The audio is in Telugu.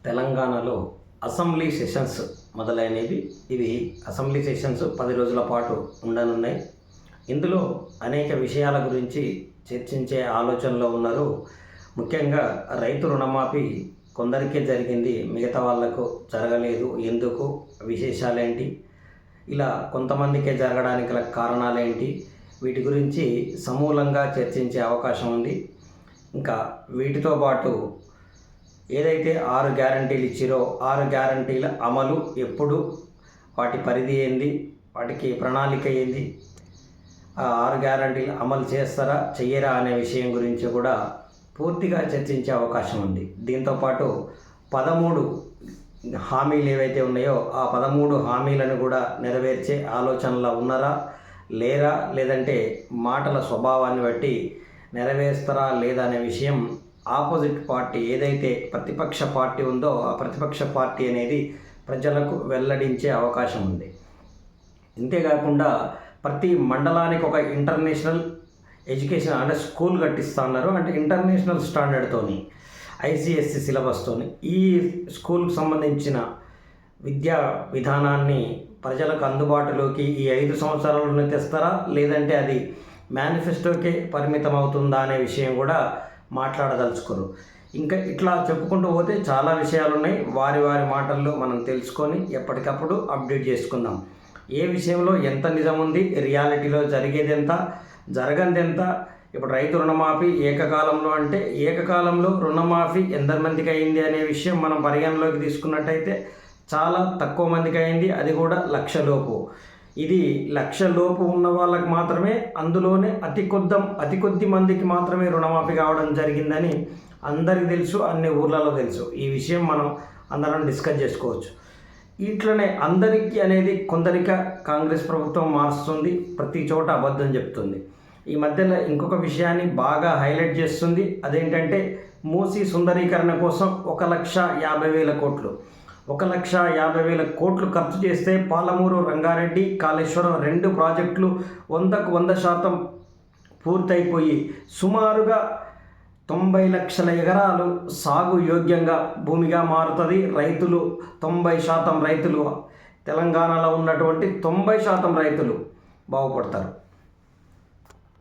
తెలంగాణలో అసెంబ్లీ సెషన్స్ మొదలైనవి. ఇవి అసెంబ్లీ సెషన్స్ 10 రోజుల పాటు ఉండనున్నాయి. ఇందులో అనేక విషయాల గురించి చర్చించే ఆలోచనలో ఉన్నారు. ముఖ్యంగా రైతు రుణమాఫీ కొందరికే జరిగింది, మిగతా వాళ్లకు జరగలేదు. ఎందుకు, విశేషాలేంటి, ఇలా కొంతమందికే జరగడానికి గల కారణాలేంటి, వీటి గురించి సమూలంగా చర్చించే అవకాశం ఉంది. ఇంకా వీటితో పాటు ఏదైతే 6 గ్యారంటీలు ఇచ్చిరో 6 గ్యారంటీల అమలు ఎప్పుడు, వాటి పరిధి ఏంది, వాటికి ప్రణాళిక ఏంది, ఆ 6 గ్యారంటీలు అమలు చేస్తారా చెయ్యరా అనే విషయం గురించి కూడా పూర్తిగా చర్చించే అవకాశం ఉంది. దీంతోపాటు 13 హామీలు ఏవైతే ఉన్నాయో ఆ 13 హామీలను కూడా నెరవేర్చే ఆలోచనలో ఉన్నారా లేరా, లేదంటే మాటల స్వభావాన్ని బట్టి నెరవేరుస్తారా లేదా అనే విషయం ఆపోజిట్ పార్టీ ఏదైతే ప్రతిపక్ష పార్టీ ఉందో ఆ ప్రతిపక్ష పార్టీ అనేది ప్రజలకు వెల్లడించే అవకాశం ఉంది. ఇంతేకాకుండా ప్రతి మండలానికి ఒక ఇంటర్నేషనల్ ఎడ్యుకేషన్ అంటే స్కూల్ కట్టిస్తున్నారు. అంటే ఇంటర్నేషనల్ స్టాండర్డ్తోని, ఐసిఎస్సి సిలబస్తోని ఈ స్కూల్కి సంబంధించిన విద్యా విధానాన్ని ప్రజలకు అందుబాటులోకి ఈ 5 సంవత్సరాలను తెస్తారా, లేదంటే అది మేనిఫెస్టోకే పరిమితం అవుతుందా అనే విషయం కూడా మాట్లాడదలుచుకోరు. ఇంకా ఇట్లా చెప్పుకుంటూ పోతే చాలా విషయాలు ఉన్నాయి. వారి మాటల్లో మనం తెలుసుకొని ఎప్పటికప్పుడు అప్డేట్ చేసుకుందాం. ఏ విషయంలో ఎంత నిజం ఉంది, రియాలిటీలో జరిగేది ఎంత, జరగంది ఎంత. ఇప్పుడు రైతు రుణమాఫీ ఏకకాలంలో అంటే ఏకకాలంలో రుణమాఫీ ఎంతమందికి అయింది అనే విషయం మనం పరిగణలోకి తీసుకున్నట్టయితే చాలా తక్కువ మందికి అయింది, అది కూడా 1,00,000 లోపు. ఇది 1,00,000 లోపు ఉన్న వాళ్ళకి మాత్రమే, అందులోనే అతి కొద్ది మందికి మాత్రమే రుణమాఫీ కావడం జరిగిందని అందరికీ తెలుసు, అన్ని ఊర్లలో తెలుసు. ఈ విషయం మనం అందరం డిస్కస్ చేసుకోవచ్చు. ఇట్లనే అందరికీ అనేది కొందరిగా కాంగ్రెస్ ప్రభుత్వం మారుస్తుంది, ప్రతి చోట అబద్ధం చెప్తుంది. ఈ మధ్యలో ఇంకొక విషయాన్ని బాగా హైలైట్ చేస్తుంది. అదేంటంటే మూసీ సుందరీకరణ కోసం 1,50,000 కోట్లు 1,50,000 కోట్లు ఖర్చు చేస్తే పాలమూరు, రంగారెడ్డి, కాళేశ్వరం 2 ప్రాజెక్టులు 100కు 100% పూర్తయిపోయి సుమారుగా 90 లక్షల ఎకరాలు సాగు యోగ్యంగా భూమిగా మారుతుంది. రైతులు 90% రైతులు, తెలంగాణలో ఉన్నటువంటి 90% రైతులు బాగుపడతారు.